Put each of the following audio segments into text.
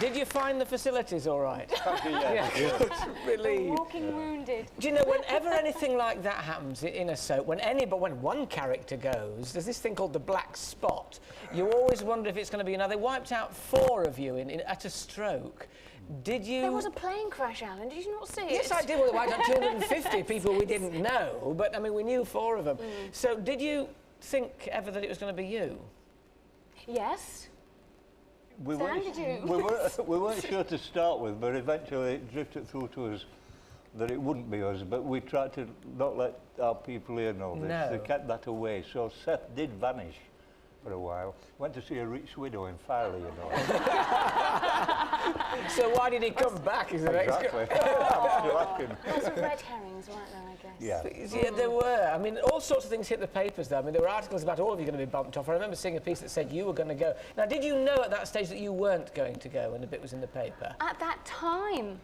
Did you find the facilities all right? Yeah. Good. Relieved. Walking wounded. Do you know, whenever anything like that happens in a soap, but when one character goes, there's this thing called the black spot. You always wonder if it's going to be another. They wiped out 4 of you at a stroke. Did you... There was a plane crash, Alan. Did you not see it? Yes, I did. Well, they wiped out 250 people we didn't know, but, I mean, we knew 4 of them. So did you think ever that it was going to be you? Yes. We weren't sure to start with, but eventually it drifted through to us that it wouldn't be us, but we tried to not let our people here know this. No. They kept that away, so Seth did vanish for a while. Went to see a rich widow in Farley, you know. So why did he come back? Is the Exactly. Lots of red herrings, weren't there, I guess? Yeah, there were. I mean, all sorts of things hit the papers, though. I mean, there were articles about all of you going to be bumped off. I remember seeing a piece that said you were going to go. Now, did you know at that stage that you weren't going to go when the bit was in the paper? At that time,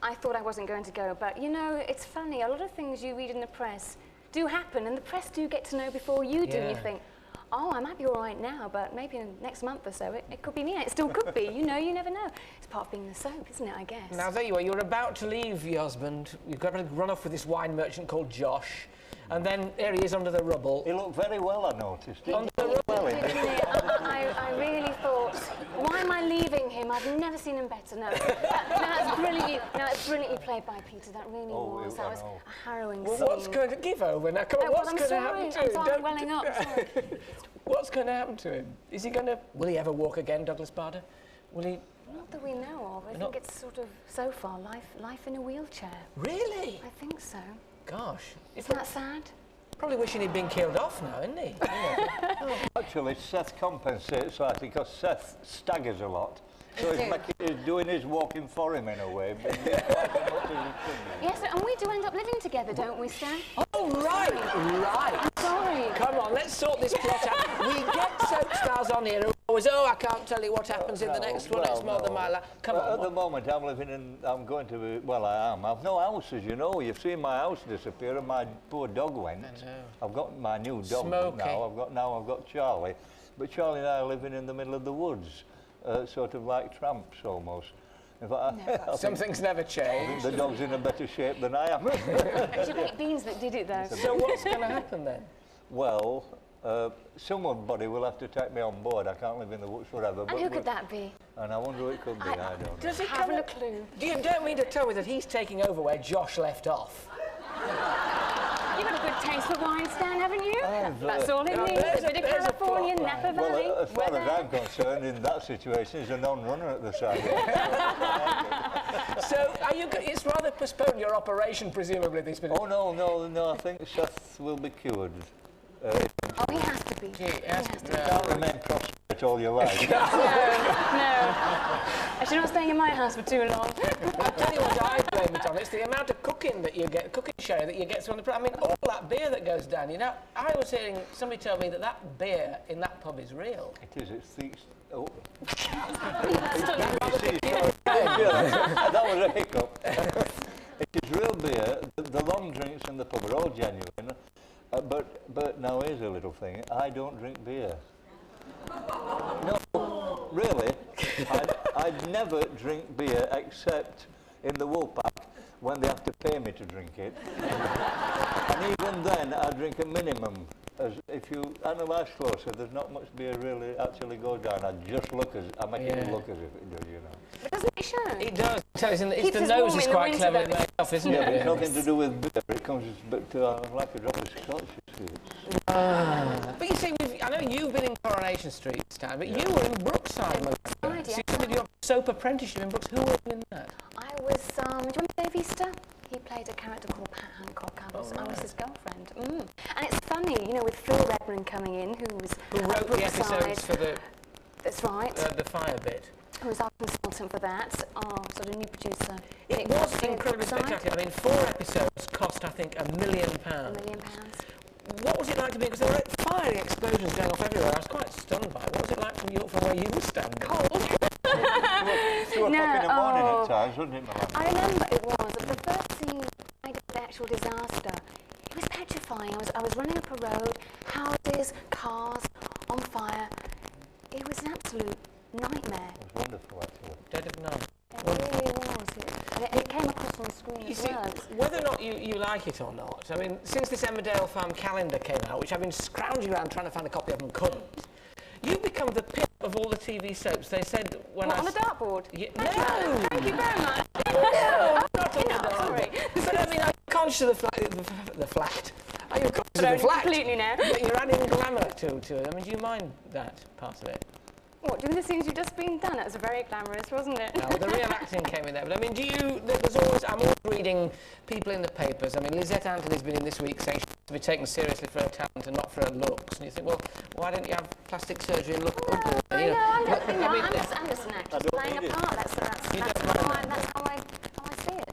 I thought I wasn't going to go, but, you know, it's funny. A lot of things you read in the press do happen, and the press do get to know before you do, and you think, oh, I might be all right now, but maybe in the next month or so, it could be me. It still could be, you know, you never know. It's part of being the soap, isn't it, I guess? Now, there you are. You're about to leave your husband. You've got to run off with this wine merchant called Josh. And then there he is under the rubble. He looked very well, I noticed. Under the rubble. I really thought, why am I leaving him? I've never seen him better. No, that's brilliantly played by Peter. That really was. That was a harrowing scene. What's going to give over now? Come on, what's going to happen to him? I'm sorry, welling up. Sorry. What's going to happen to him? Is he going to... Will he ever walk again, Douglas Bader? Will he... Not that we know of. I think it's sort of, so far, life in a wheelchair. Really? I think so. Gosh. Isn't that sad? Probably wishing he'd been killed off now, isn't he? Actually, Seth compensates slightly because Seth staggers a lot. So he's doing his walking for him in a way. Yes, and we do end up living together, don't we, Stan? Oh, right. I'm sorry. Come on, let's sort this plot out. We get soap stars on here who always, I can't tell you what happens in the next one. It's more than my life. Come on. At the moment, I'm going to be, well, I am. I've no house, as you know. You've seen my house disappear and my poor dog went. I know. I've got my new dog Smokey. now. I've got Charlie. But Charlie and I are living in the middle of the woods. Sort of like tramps almost. In fact, Some things never change. the dog's in a better shape than I am. It was your baked beans that did it, though. So what's going to happen then? Well, somebody will have to take me on board. I can't live in the woods forever. And who could that be? And I wonder who it could be. I don't know. Does he Haven't a clue. You don't mean to tell me that he's taking over where Josh left off? You've got a good taste for wine, Stan, haven't you? That's all it needs. there's A bit of California, Napa Valley. Well, as far as I'm concerned, in that situation, he's a non-runner at the side. So, it's rather postponed your operation, presumably, this minute. Oh, no, I think Seth will be cured. Oh, he has to be. He has to be. Can't remain prostrate all your life. No. Actually, not staying in my house for too long. I'll tell you what I blame it on. It's the amount of cooking that you get, cooking show that you get from the... I mean, all that beer that goes down. You know, I was hearing somebody tell me that beer in that pub is real. It is, it's thick. Oh. That was a hiccup. It is real beer. The long drinks in the pub are all genuine. But now here's a little thing. I don't drink beer. No, really. I'd never drink beer except in the Woolpack when they have to pay me to drink it. And even then, I drink a minimum. As if you analyse closer, there's not much beer really actually goes down. I make it look as if it does, you know. But doesn't it show? It does. It's the us nose warm is in the quite winter, clever though. enough, isn't Yeah, it? but it's nothing to do with beer. It comes like a drop of scotch, you see. But you see, I know you've been in Coronation Street, Stan, but you were in Brookside. Right, So yeah. you did your soap apprenticeship in Brooks. Who were in that? I was, do you remember Dave Easter? He played a character called Pat Hancock. I was his girlfriend. And it's funny, you know, with Phil Redmond coming in, who Wrote the episodes for the... That's right. The fire bit. Who was our consultant for that, our sort of new producer. It was incredibly spectacular. I mean, 4 episodes cost, I think, £1 million. £1 million. What was it like to be? Because there were fiery explosions going off everywhere. I was quite stunned by it. What was it like from where you were standing? Cold. 2 o'clock in the morning at times, wasn't it, Malandra? I remember it was. The first scene I did, the actual disaster, it was petrifying. I was running up a road, houses, cars on fire. It was an absolute nightmare. It was wonderful, actually. Dead of night. It really was. It came across on the screen You as see, well. whether or not you like it or not, I mean, since this Emmerdale Farm calendar came out, which I've been scrounging around trying to find a copy of and couldn't, you've become the pimp of all the TV soaps. They said when What, on a dartboard? No! Thank you very much. No, not on the dartboard. Sorry. But I mean, I'm conscious of the fact. Are you conscious of the fact? Completely now. That you're adding glamour to it. I mean, do you mind that part of it? What, doing the scenes you've just been done? It was very glamorous, wasn't it? No, the real acting came in there. But I mean, I'm always reading people in the papers. I mean, Lisette Anthony's been in this week saying she has to be taken seriously for her talent and not for her looks. And you think, well, why didn't you have plastic surgery and look ugly? I know, I'm just an actress don't playing a need it. part. That's how I see it.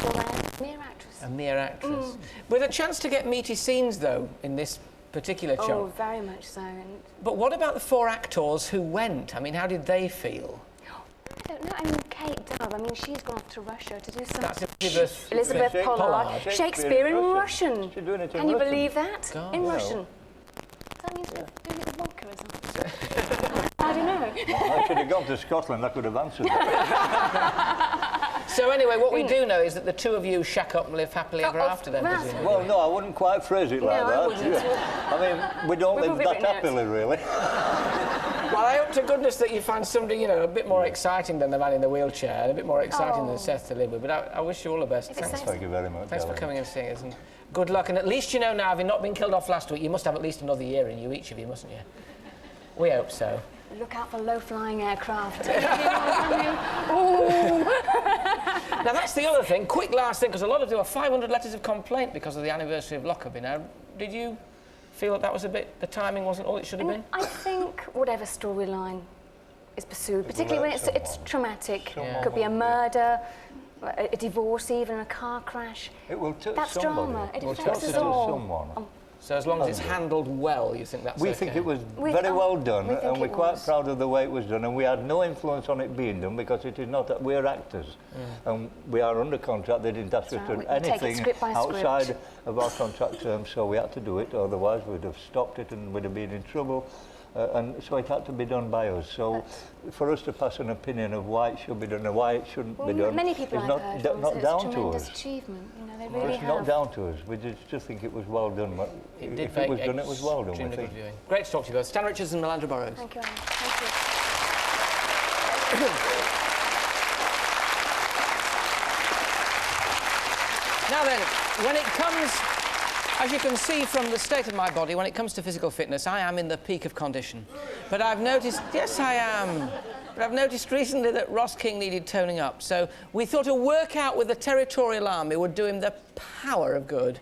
You're a mere actress. A mere actress. With a chance to get meaty scenes, though, in this particular chunk. Oh, very much so. And But what about the 4 actors who went? I mean, how did they feel? I don't know. I mean, Kate Dove. I mean, she's gone off to Russia to do some. That's Elizabeth Shakespeare. Pollard. Shakespeare in Russian. She's doing it in Can you Russian. believe that? God. In No. Russian. That means doing it with vodka or something. I don't know. I should have gone to Scotland, I could have answered it. So anyway, what we do know is that the two of you shack up and live happily ever after then, that's- presumably. Well, no, I wouldn't quite phrase it like No, I that. wouldn't. I mean, we don't We've live all that written it. happily, really. Well, I hope to goodness that you find somebody, you know, a bit more exciting than the man in the wheelchair, and a bit more exciting than Seth to live with. But I wish you all the best. Thanks. Thank you very much. Thanks for darling. coming and seeing us, and good luck. And at least you know now, having not been killed off last week, you must have at least another year in you, each of you, mustn't you? We hope so. Look out for low-flying aircraft. Now, that's the other thing. Quick last thing, because a lot of there were 500 letters of complaint because of the anniversary of Lockerbie. Now, did you feel that was a bit, the timing wasn't all it should have been? I think whatever storyline is pursued, particularly when it's traumatic, Yeah. could be a murder, a divorce, even a car crash. It will touch That's somebody. drama. It will affects touch us all. someone. So as long as it's handled well, you think that's We okay? think it was We- very well we done, think and we're it quite was. proud of the way it was done, and we had no influence on it being done because it is not that we're actors, and we are under contract. They didn't ask us That's to right, do we take it anything script by outside script. of our contract terms, so we had to do it, otherwise we'd have stopped it and we'd have been in trouble. And so it had to be done by us. So for us to pass an opinion of why it should be done and why it shouldn't be done Many people is I've not, heard d- from not say down it's a to tremendous us. achievement. You know, they really It's have. not down to us. We just think it was well done. It did If it was make done, it was well done, we extremely think. good viewing. Great to talk to you both. Stan Richards and Malandra Burrows. Thank you, Anne. Thank you. Now then, when it comes, as you can see from the state of my body, when it comes to physical fitness, I am in the peak of condition. But I've noticed, yes, I am. But I've noticed recently that Ross King needed toning up. So we thought a workout with the Territorial Army would do him the power of good.